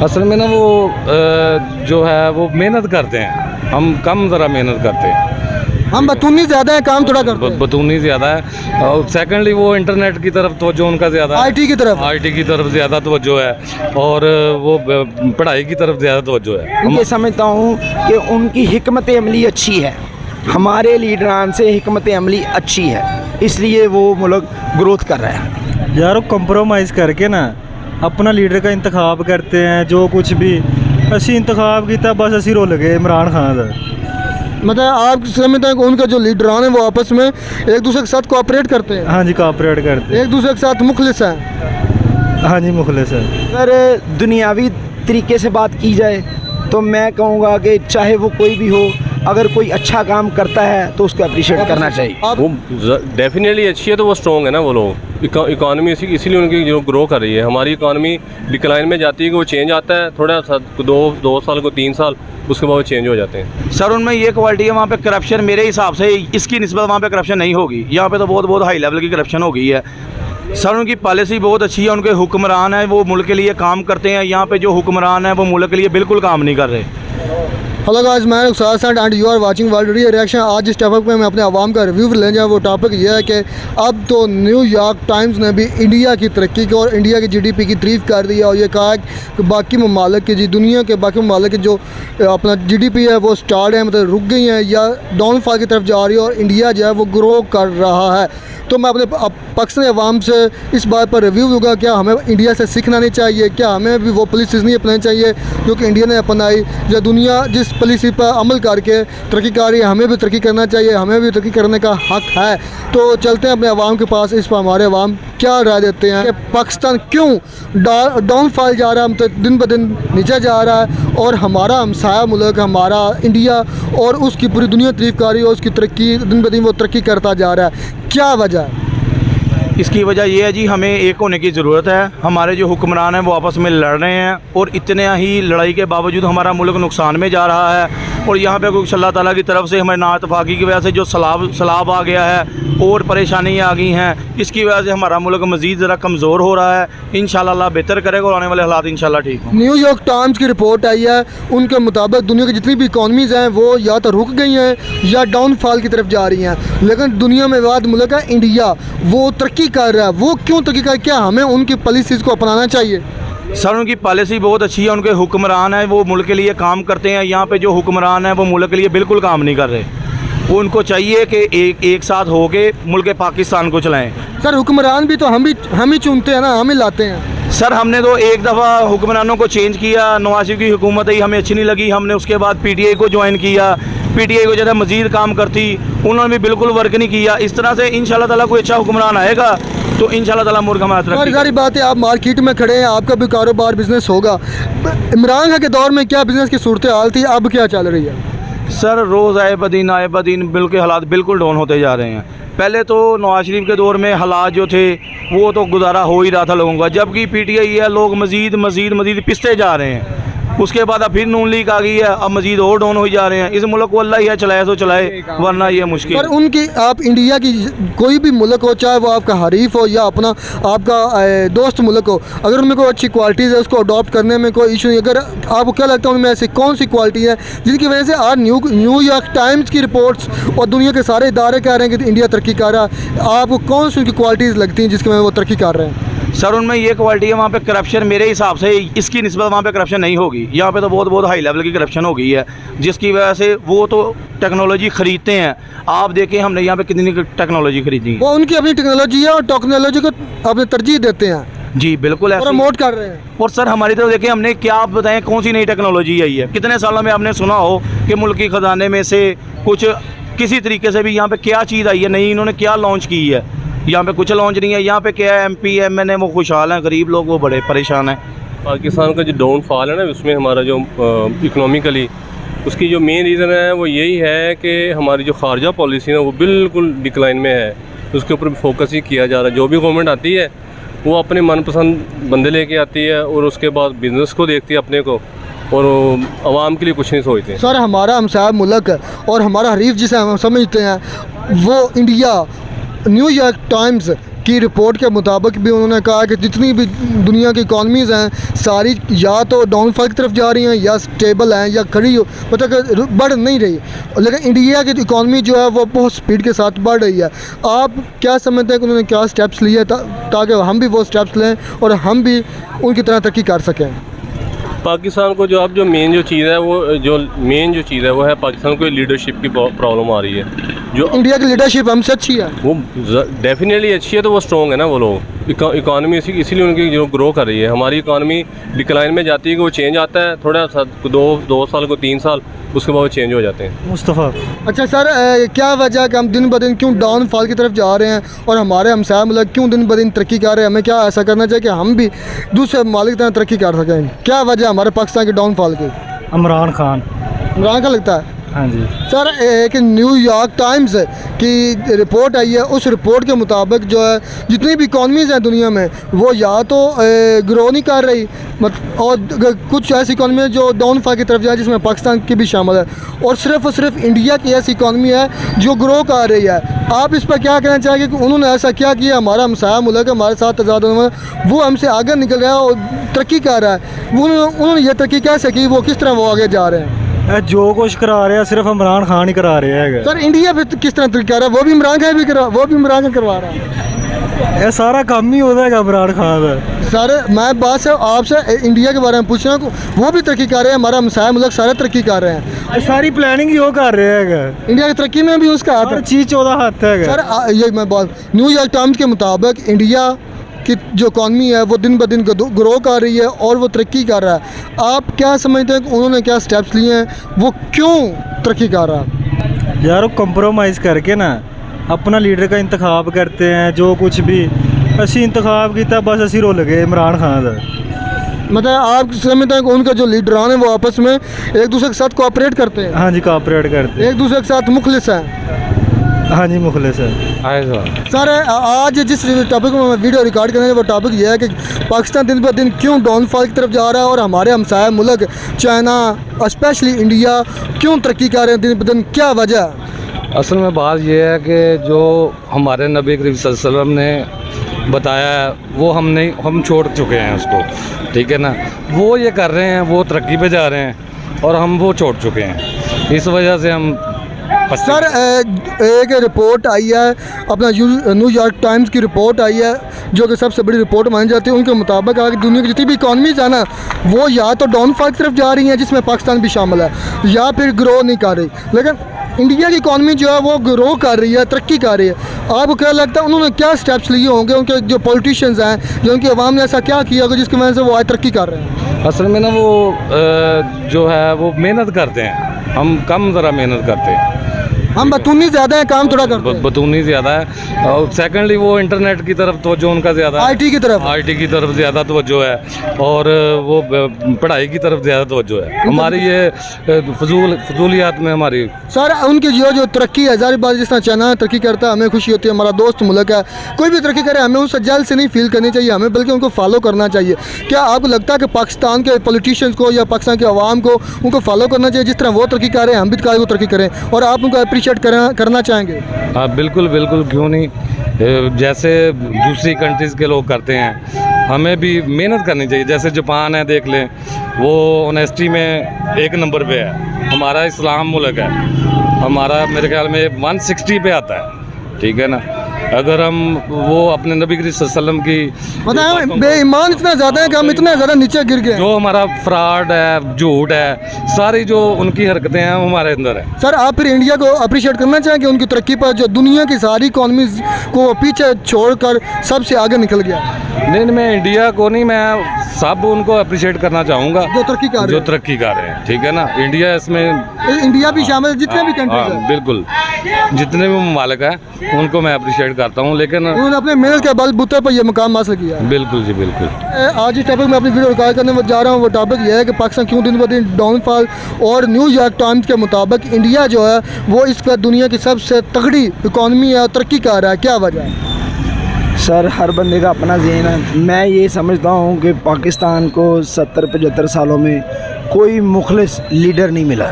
असल में ना वो जो है वो मेहनत करते हैं, हम कम ज़रा मेहनत करते हैं, हम बतूनी ज़्यादा है, काम थोड़ा करते हैं। बतूनी ज़्यादा है। और सेकेंडली वो इंटरनेट की तरफ तवज्जो उनका ज़्यादा है, आईटी की तरफ ज़्यादा तवज्जो है, और वो पढ़ाई की तरफ ज़्यादा तवज्जो है। मैं समझता हूँ कि उनकी हिकमत अमली अच्छी है, हमारे लीडरान से हिकमत अमली अच्छी है, इसलिए वो मुल्क ग्रोथ कर रहा है। यार वो कंप्रोमाइज़ करके ना अपना लीडर का इंतखाब करते हैं, जो कुछ भी असी इंतखाब किया बस असी रोल गए इमरान खान का। मतलब आप समझते हैं कि उनका जो लीडरान है वो आपस में एक दूसरे के साथ कोऑपरेट करते हैं? हाँ जी, कोऑपरेट करते हैं, एक दूसरे के साथ मुखलिस हैं। हाँ जी, मुखलिस है। अगर दुनियावी तरीके से बात की जाए तो मैं कहूँगा कि चाहे वो कोई भी हो, अगर कोई अच्छा काम करता है तो उसको अप्रिशिएट करना चाहिए। वो डेफिनेटली अच्छी है तो वो स्ट्रॉन्ग है ना वो लोग। इकॉनमी इसीलिए उनकी जो ग्रो कर रही है। हमारी इकॉनमी डिक्लाइन में जाती है कि वो चेंज आता है थोड़ा सा, दो साल को 3 साल, उसके बाद वो चेंज हो जाते हैं। सर उनमें ये क्वालिटी है, वहाँ पे करप्शन मेरे हिसाब से इसकी निस्बत वहाँ पे करप्शन नहीं होगी। यहाँ पे तो बहुत हाई लेवल की करप्शन हो गई है। सर उनकी पॉलिसी बहुत अच्छी है, उनके हुक्मरान हैं वो मुल्क के लिए काम करते हैं। यहाँ पे जो हुक्मरान हैं वो मुल्क के लिए बिल्कुल काम नहीं कर रहे। हेलो गाइस, मैं Rukhsar and you are watching world reaction. आज इस टॉपिक में मैं अपने आवाम का रिव्यू ले जाऊँ। वो टॉपिक ये है कि अब तो न्यूयॉर्क टाइम्स ने भी इंडिया की तरक्की की और इंडिया की जीडीपी की तारीफ़ कर दी है, और ये कहा है कि बाकी ममालिक की दुनिया के बाकी ममालिक की जो अपना जीडीपी है वो स्टार्ट है, मतलब रुक गई है या डाउनफॉल की तरफ जा रही है, और इंडिया जो है वो ग्रो कर रहा है। तो मैं अपने पाकिस्तानी अवाम से इस बात पर रिव्यू दूँगा, क्या हमें इंडिया से सीखना नहीं चाहिए, क्या हमें भी वो पॉलिसीज़ नहीं अपनानी चाहिए जो कि इंडिया ने अपनाई, या दुनिया जिस पॉलिसी पर अमल करके तरक्की कर रही है हमें भी तरक्की करना चाहिए, हमें भी तरक्की करने का हक़ है। तो चलते हैं अपने अवाम के पास, इस पर हमारे अवाम क्या राय देते हैं कि पाकिस्तान क्यों डाउनफॉल जा रहा है, मतलब दिन ब दिन नीचे जा रहा है, और हमारा हमसाया मुल्क हमारा इंडिया और उसकी पूरी दुनिया तारीफ़ कर रही है, उसकी तरक्की दिन ब दिन वो तरक्की करता जा रहा है। क्या वजह है? इसकी वजह यह है जी, हमें एक होने की ज़रूरत है। हमारे जो हुक्मरान हैं वो आपस में लड़ रहे हैं, और इतने ही लड़ाई के बावजूद हमारा मुल्क नुकसान में जा रहा है। और यहाँ पे कुछ अल्लाह ताला की तरफ से हमारे नाइतफाक़ी की वजह से जो सैलाब आ गया है और परेशानियाँ आ गई हैं, इसकी वजह से हमारा मुल्क मज़ीद ज़रा कमज़ोर हो रहा है। इंशाल्लाह अल्लाह बेहतर करेगा और आने वाले हालात इंशाल्लाह ठीक हों। न्यूयॉर्क टाइम्स की रिपोर्ट आई है, उनके मुताबिक दुनिया की जितनी भी इकॉनमीज़ हैं वो या तो रुक गई हैं या डाउनफॉल की तरफ जा रही हैं, लेकिन दुनिया में वाद मुल्क है इंडिया, वो तरक्की कर रहा है। वो क्यों तरक्की कर, क्या हमें उनकी पॉलिसीज़ को अपनाना चाहिए? सर उनकी पॉलिसी बहुत अच्छी है, उनके हुक्मरान हैं वो मुल्क के लिए काम करते हैं। यहाँ पे जो हुक्मरान हैं वो मुल्क के लिए बिल्कुल काम नहीं कर रहे। उनको चाहिए कि एक साथ हो के मुल्क पाकिस्तान को चलाएं। सर हुक्मरान भी तो हम ही चुनते हैं ना, हम ही लाते हैं। सर हमने तो एक दफ़ा हुक्मरानों को चेंज किया, नवाज शरीफ की हुकूमत ही हमें अच्छी नहीं लगी, हमने उसके बाद पीटीआई को ज्वाइन किया। पीटीआई को ज़्यादा मज़ीद काम करती, उन्होंने भी बिल्कुल वर्क नहीं किया। इस तरह से इंशाल्लाह ताला कोई अच्छा हुक्मरान आएगा तो इंशाल्लाह ताला मुल्क हमारा तरक्की। सारी बात है, आप मार्केट में खड़े हैं, आपका भी कारोबार बिजनेस होगा। इमरान खान के दौर में क्या बिजनेस की सूरत हाल थी, अब क्या चल रही है? सर रोज़ आए बदीन मुल्क के हालात बिल्कुल डाउन होते जा रहे हैं। पहले तो नवाज शरीफ के दौर में हालात जो थे वो तो गुजारा हो ही रहा था लोगों का, जबकि पीटीआई है लोग मज़ीद पिसते जा रहे हैं। उसके बाद अब फिर नून लीग आ गई है, अब मजीद और डाउन हो जा रहे हैं। इस मुल्क को अल्लाह ही है चलाए तो चलाए, वरना ये मुश्किल। पर उनकी आप इंडिया की कोई भी मुल्क हो, चाहे वो आपका हरीफ हो या अपना आपका दोस्त मुल्क हो, अगर उनमें कोई अच्छी क्वालिटीज़ है उसको अडॉप्ट करने में कोई इशू नहीं। अगर आपको क्या लगता है उनमें ऐसी कौन सी क्वालिटी है जिनकी वजह से आज न्यूयॉर्क टाइम्स की रिपोर्ट्स और दुनिया के सारे इदारे कह रहे हैं कि इंडिया तरक्की कर रहा है, आपको कौन सी उनकी क्वालिटीज़ लगती हैं जिसकी वजह से वो तरक्की कर रहे हैं? सर उनमें ये क्वालिटी है, वहाँ पे करप्शन मेरे हिसाब से इसकी निस्बत वहाँ पे करप्शन नहीं होगी। यहाँ पे तो बहुत हाई लेवल की करप्शन हो गई है, जिसकी वजह से वो तो टेक्नोलॉजी ख़रीदते हैं। आप देखें हमने यहाँ पे कितनी टेक्नोलॉजी खरीदी, वो उनकी अपनी टेक्नोलॉजी है और टेक्नोलॉजी को अपने तरजीह देते हैं। जी बिल्कुल ऐसे प्रमोट कर रहे हैं। और सर हमारी तरफ देखें हमने क्या, आप बताएं कौन सी नई टेक्नोलॉजी आई है? कितने सालों में आपने सुना हो कि मुल्क की ख़जाने में से कुछ किसी तरीके से भी यहाँ पे क्या चीज़ आई है नई, इन्होंने क्या लॉन्च की है? यहाँ पे कुछ लॉन्च नहीं है। यहाँ पे क्या है, MP MNA वो खुशहाल हैं, गरीब लोग वो बड़े परेशान हैं। पाकिस्तान का जो डाउनफॉल है ना, उसमें हमारा जो इकनॉमिकली उसकी जो मेन रीज़न है वो यही है कि हमारी जो खारजा पॉलिसी है वो बिल्कुल डिक्लाइन में है। उसके ऊपर फोकस ही किया जा रहा है। जो भी गवर्नमेंट आती है वो अपने मनपसंद बंदे लेके आती है और उसके बाद बिज़नेस को देखती है अपने को, और आवाम के लिए कुछ नहीं सोचते। सर हमारा हमसाया मुल्क और हमारा हरीफ जिसे हम समझते हैं वो इंडिया, न्यूयॉर्क टाइम्स की रिपोर्ट के मुताबिक भी उन्होंने कहा कि जितनी भी दुनिया की इकॉनमीज़ हैं सारी या तो डाउनफॉल की तरफ जा रही हैं या स्टेबल हैं या खड़ी हो, मतलब बढ़ नहीं रही। लेकिन इंडिया की इकॉनमी जो है वो बहुत स्पीड के साथ बढ़ रही है। आप क्या समझते हैं कि उन्होंने क्या स्टेप्स लिए ताकि हम भी वो स्टेप्स लें और हम भी उनकी तरह तरक्की कर सकें? पाकिस्तान को जो मेन जो चीज़ है वो है पाकिस्तान को लीडरशिप की प्रॉब्लम आ रही है। जो इंडिया की लीडरशिप हमसे अच्छी है, वो डेफिनेटली अच्छी है, तो वो स्ट्रॉन्ग है ना वो लोग। इकॉनमी इसीलिए उनकी जो ग्रो कर रही है। हमारी इकॉनमी डिक्लाइन में जाती है कि वो चेंज आता है थोड़ा सा, 2 साल को 3 साल, उसके बाद वो चेंज हो जाते हैं। मुस्तफ़ा, अच्छा सर, क्या वजह है कि हम दिन ब दिन क्यों डाउनफॉल की तरफ जा रहे हैं और हमारे हमसाया मुल्क क्यों दिन ब दिन तरक्की कर रहे हैं? हमें क्या ऐसा करना चाहिए कि हम भी दूसरे ममालिक की तरह तरक्की कर सकें? क्या वजह है हमारे पाकिस्तान के डाउनफॉल की? इमरान खान। इमरान का लगता है? हाँ जी सर, एक न्यूयॉर्क टाइम्स की रिपोर्ट आई है, उस रिपोर्ट के मुताबिक जो है जितनी भी इकॉनमीज़ हैं दुनिया में वो या तो ग्रो नहीं कर रही और कुछ ऐसी इकॉनमी है जो डाउनफॉल की तरफ जाए, जिसमें पाकिस्तान की भी शामिल है, और सिर्फ इंडिया की ऐसी इकॉनमी है जो ग्रो कर रही है। आप इस पर क्या कहना चाहेंगे कि उन्होंने ऐसा क्या किया? हमारा हमसाया मुल्क है, हमारे साथ आज़ाद वो हमसे आगे निकल रहा है और तरक्की कर रहा है। उन्होंने ये तरक्की कैसे की? वो किस तरह वो आगे जा रहे हैं? जो कुछ करा रहे हैं सिर्फ इमरान खान ही करा रहे हैं। सर, इंडिया पे किस तरह तरक्की कर रहा है? वो भी इमरान खान करवा रहा है। ये सारा काम ही होता है इमरान खान का। सर, मैं बात से आपसे इंडिया के बारे में पूछ रहा हूँ, वो भी तरक्की कर रहे हैं, हमारा हमसाया मुल्क सारे तरक्की कर रहे हैं। सारी प्लानिंग ही वो कर रहे हैं। इंडिया की तरक्की में भी उसका हाथ हर है। चीज़ 14 हाथ है। सर, ये मैं बात न्यूयॉर्क टाइम्स के मुताबिक इंडिया की जो इकॉनमी है वो दिन ब दिन ग्रो कर रही है और वो तरक्की कर रहा है। आप क्या समझते हैं कि उन्होंने क्या स्टेप्स लिए हैं? वो क्यों तरक्की कर रहा है? यार, वो कंप्रोमाइज़ करके ना अपना लीडर का इंतखाब करते हैं। जो कुछ भी असी इंतखाब किया बस असी रुल गए इमरान खान का। मतलब आप समझते हैं कि उनके जो लीडरान हैं वो आपस में एक दूसरे के साथ कोऑपरेट करते हैं? हाँ जी, कोऑपरेट करते हैं, एक दूसरे के साथ मुखलिस हैं? हाँ जी, मुखलिस है। सर, आज जिस टॉपिक में मैं वीडियो रिकॉर्ड करने वो टॉपिक ये है कि पाकिस्तान दिन ब दिन क्यों डाउनफॉल की तरफ जा रहा है और हमारे हमसाया मुल्क चाइना स्पेशली इंडिया क्यों तरक्की कर रहे हैं दिन ब दिन? क्या वजह है? असल में बात यह है कि जो हमारे नबी करीम सल्लल्लाहु अलैहि वसल्लम ने बताया है वो हम छोड़ चुके हैं उसको, ठीक है ना। वो ये कर रहे हैं, वो तरक्की पे जा रहे हैं और हम वो छोड़ चुके हैं। इस वजह से हम सर, एक रिपोर्ट आई है, अपना न्यूयॉर्क टाइम्स की रिपोर्ट आई है जो कि सबसे बड़ी रिपोर्ट मानी जाती है। उनके मुताबिक कि दुनिया की जितनी भी इकॉनमीज है ना वो या तो डाउनफॉल की तरफ जा रही हैं, जिसमें पाकिस्तान भी शामिल है, या फिर ग्रो नहीं कर रही। लेकिन इंडिया की इकॉनमी जो है वो ग्रो कर रही है, तरक्की कर रही है। आपको क्या लगता है उन्होंने क्या स्टेप्स लिए होंगे? उनके जो पॉलिटिशियंस हैं, जो उनकी आवाम ने ऐसा क्या किया होगा जिसकी वजह से वो आज तरक्की कर रहे हैं? असल में ना वो जो है वो मेहनत करते हैं, हम कम ज़रा मेहनत करते हैं। हम बतूनी ज़्यादा है, काम थोड़ा करते हैं। बतूनी ज़्यादा है। और सेकेंडली वो इंटरनेट की तरफ तवज्जो उनका ज़्यादा है, आईटी की तरफ ज़्यादा तवज्जो है और वो पढ़ाई की तरफ ज़्यादा तवज्जो है। हमारी ये फजूलियात में हमारी सर उनकी जो तरक्की है, ज़ाहिर बात जिस तरह चाइना तरक्की करता है हमें खुशी होती है, हमारा दोस्त मुल्क है, कोई भी तरक्की करे हमें उससे जल्द से नहीं फील करनी चाहिए, हमें बल्कि उनको फॉलो करना चाहिए। क्या आपको लगता है कि पाकिस्तान के पॉलिटिशियंस को या पाकिस्तान के अवाम को उनको फॉलो करना चाहिए? जिस तरह वो तरक्की कर रहे हैं हम भी वो तरक्की करें, और आप उनको अप्रिशिएट करना चाहेंगे? हाँ बिल्कुल बिल्कुल, क्यों नहीं। जैसे दूसरी कंट्रीज़ के लोग करते हैं हमें भी मेहनत करनी चाहिए। जैसे जापान है, देख लें, वो ऑनेस्टी में 1 नंबर पे है। हमारा इस्लाम मुल्क है, हमारा मेरे ख्याल में 160 पे आता है, ठीक है ना। अगर हम वो अपने नबी करीम सल्लल्लाहु अलैहि वसल्लम की मतलब बेईमान इतना ज़्यादा है कि हम इतने ज़्यादा नीचे गिर गए, जो हमारा फ्रॉड है, झूठ है, सारी जो उनकी हरकतें हैं वो हमारे अंदर है। सर आप फिर इंडिया को अप्रिशिएट करना चाहेंगे उनकी तरक्की पर, जो दुनिया की सारी इकॉनमीज को पीछे छोड़कर सबसे आगे निकल गया? नहीं, मैं इंडिया को नहीं, मैं सब उनको अप्रिशिएट करना चाहूँगा जो तरक्की कर रहे हैं, ठीक है ना। इंडिया इसमें, इंडिया भी शामिल है, जितने भी कंट्रीज हैं, बिल्कुल जितने भी ममालिक हैं उनको मैं अप्रिशिएट करता हूँ, लेकिन उन्होंने अपने मेहनत के बलबूते पर यह मुकाम हासिल किया है। बिल्कुल जी बिल्कुल। आज इस टॉपिक में अपनी वीडियो रिकॉर्ड करने जा रहा हूँ। वो टॉपिक यह है कि पाकिस्तान क्यों दिन ब दिन डाउनफॉल, और न्यूयॉर्क टाइम्स के मुताबिक इंडिया जो है वो इस वक्त दुनिया की सबसे तगड़ी इकॉनमी है और तरक्की कर रहा है। क्या वजह है? सर हर बंदे का अपना ज़हन है। मैं ये समझता हूँ कि पाकिस्तान को 70-75 सालों में कोई मुखलिस लीडर नहीं मिला।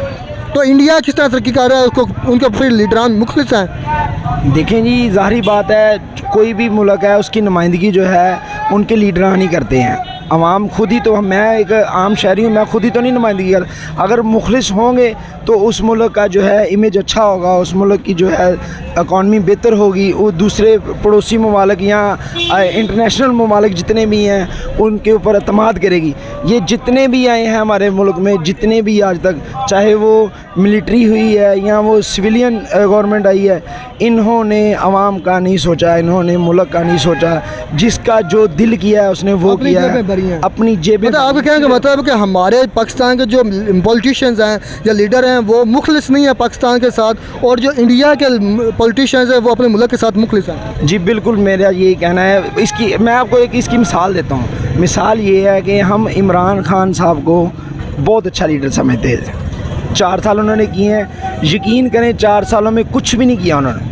तो इंडिया किस तरह तरक्की कर रहा है? उसको उनके फिर लीडरान मुखलिस हैं? देखें जी, ज़ाहिर बात है कोई भी मुल्क है उसकी नुमाइंदगी जो है उनके लीडरान ही करते हैं। अवाम खुद ही तो, मैं एक आम शहरी हूँ, मैं खुद ही तो नहीं नुमाइंदगी कर। अगर मुखलिस होंगे तो उस मुल्क का जो है इमेज अच्छा होगा, उस मुल्क की जो है इकॉनमी बेहतर होगी, वो दूसरे पड़ोसी ममालिक या इंटरनेशनल ममालिक जितने भी हैं उनके ऊपर अतमाद करेगी। ये जितने भी आए हैं हमारे मुल्क में, जितने भी आज तक, चाहे वो मिलिट्री हुई है या वो सिविलियन गवर्नमेंट आई है, इन्होंने अवाम का नहीं सोचा, इन्होंने मुल्क का नहीं सोचा। जिसका जो दिल किया है उसने वो किया है, अपनी जेब। मतलब आपका कहने का मतलब है कि हमारे पाकिस्तान के जो पॉलिटिशियंस हैं या लीडर हैं वो मुखलिस नहीं है पाकिस्तान के साथ, और जो इंडिया के पॉलिटिशियंस हैं वो अपने मुल्क के साथ मुखलिस हैं। जी बिल्कुल, मेरा यही कहना है। इसकी मैं आपको एक इसकी मिसाल देता हूँ। मिसाल ये है कि हम इमरान खान साहब को बहुत अच्छा लीडर समझते थे। 4 साल उन्होंने किए हैं, यकीन करें 4 सालों में कुछ भी नहीं किया उन्होंने।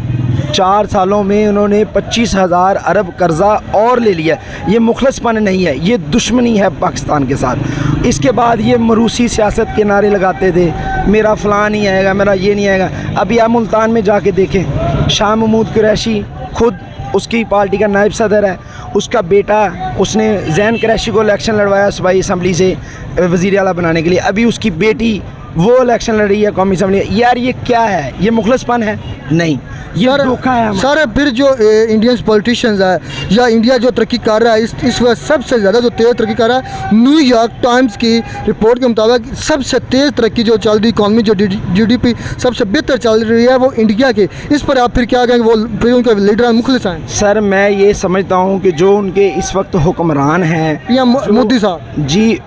4 सालों में उन्होंने 25,000 अरब कर्जा और ले लिया। ये मुखलसपन नहीं है, ये दुश्मनी है पाकिस्तान के साथ। इसके बाद ये मरूसी सियासत के नारे लगाते थे, मेरा फ़लाँ नहीं आएगा, मेरा ये नहीं आएगा। अभी आप मुल्तान में जाके देखें, शाह महमूद कुरैशी खुद उसकी पार्टी का नायब सदर है, उसका बेटा, उसने जैन कुरैशी को इलेक्शन लड़वाया सूबाई असम्बली से वज़ीर आला बनाने के लिए। अभी उसकी बेटी वो इलेक्शन लड़ रही है कौमी असम्बली। यार ये क्या है? ये मुखलसपन है? नहीं, ये धोखा है। सर फिर जो इंडियन पॉलिटिशियंस है या इंडिया जो तरक्की कर रहा है, इस वक्त सबसे ज़्यादा जो तेज़ तरक्की कर रहा है, न्यूयॉर्क टाइम्स की रिपोर्ट के मुताबिक सबसे तेज़ तरक्की जो चल रही इकॉनमी, जो GDP सबसे बेहतर चल रही है वो इंडिया की। इस पर आप फिर क्या कहेंगे? वो फिर उनके लीडर मुखलिस हैं? सर मैं ये समझता हूँ कि जो उनके इस वक्त हुक्मरान हैं या मोदी साहब, जी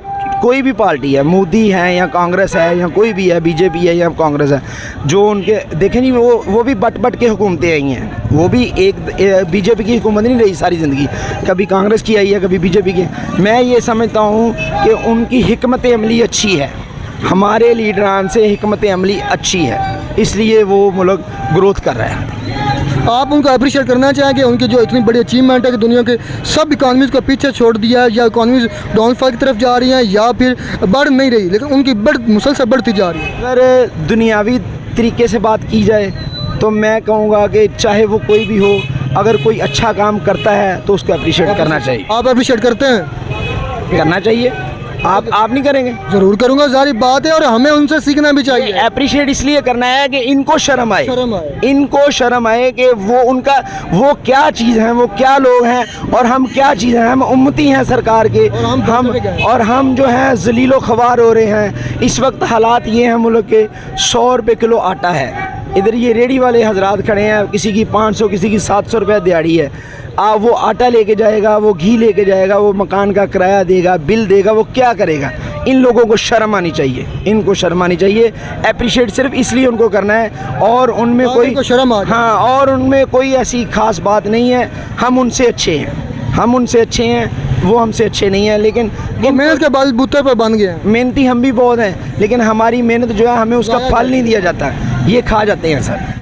कोई भी पार्टी है, मोदी है या कांग्रेस है या कोई भी है, बीजेपी है या कांग्रेस है, जो उनके देखें जी, वो भी बट के हुकूमतें आई हैं। वो भी एक बीजेपी की हुकूमत नहीं रही सारी ज़िंदगी, कभी कांग्रेस की आई है, कभी बीजेपी की। मैं ये समझता हूँ कि उनकी हिकमत अमली अच्छी है, हमारे लीडरान से हिकमत अमली अच्छी है, इसलिए वो मुल्क ग्रोथ कर रहा है। आप उनको अप्रिशिएट करना चाहेंगे उनकी जो इतनी बड़ी अचीवमेंट है कि दुनिया के सब इकॉनमीज़ को पीछे छोड़ दिया है, या इकॉनमीज़ डाउनफॉल की तरफ जा रही हैं या फिर बढ़ नहीं रही, लेकिन उनकी मुसलसल बढ़ती जा रही है। अगर दुनियावी तरीके से बात की जाए तो मैं कहूँगा कि चाहे वो कोई भी हो, अगर कोई अच्छा काम करता है तो उसको अप्रिशिएट करना चाहिए। आप अप्रिशिएट करते हैं? करना चाहिए। आप नहीं करेंगे? ज़रूर करूँगा, सारी बात है, और हमें उनसे सीखना भी चाहिए। अप्रिशिएट इसलिए करना है कि इनको शर्म आए, इनको शर्म आए कि वो क्या चीज़ है, वो क्या लोग हैं और हम क्या चीज़ हैं। हम उम्मती हैं सरकार के, और हम जो हैं ज़लीलो ख़वार हो रहे हैं। इस वक्त हालात ये हैं मुल्क के, 100 रुपये किलो आटा है। इधर ये रेडी वाले हजरात खड़े हैं, किसी की 500, किसी की 700 रुपये दिहाड़ी है। वो आटा लेके जाएगा, वो घी लेके जाएगा, वो मकान का किराया देगा, बिल देगा, वो क्या करेगा? इन लोगों को शर्म आनी चाहिए, इनको शर्म आनी चाहिए। अप्रिशिएट सिर्फ इसलिए उनको करना है, और उनमें कोई शर्म आ, हाँ, और उनमें कोई ऐसी खास बात नहीं है। हम उनसे अच्छे हैं, हम उनसे अच्छे हैं, वो हमसे अच्छे नहीं हैं, लेकिन मेहनत के बलबूते पर बन गए। मेहनती हम भी बहुत हैं, लेकिन हमारी मेहनत जो है हमें उसका फल नहीं दिया जाता, ये खा जाते हैं सर।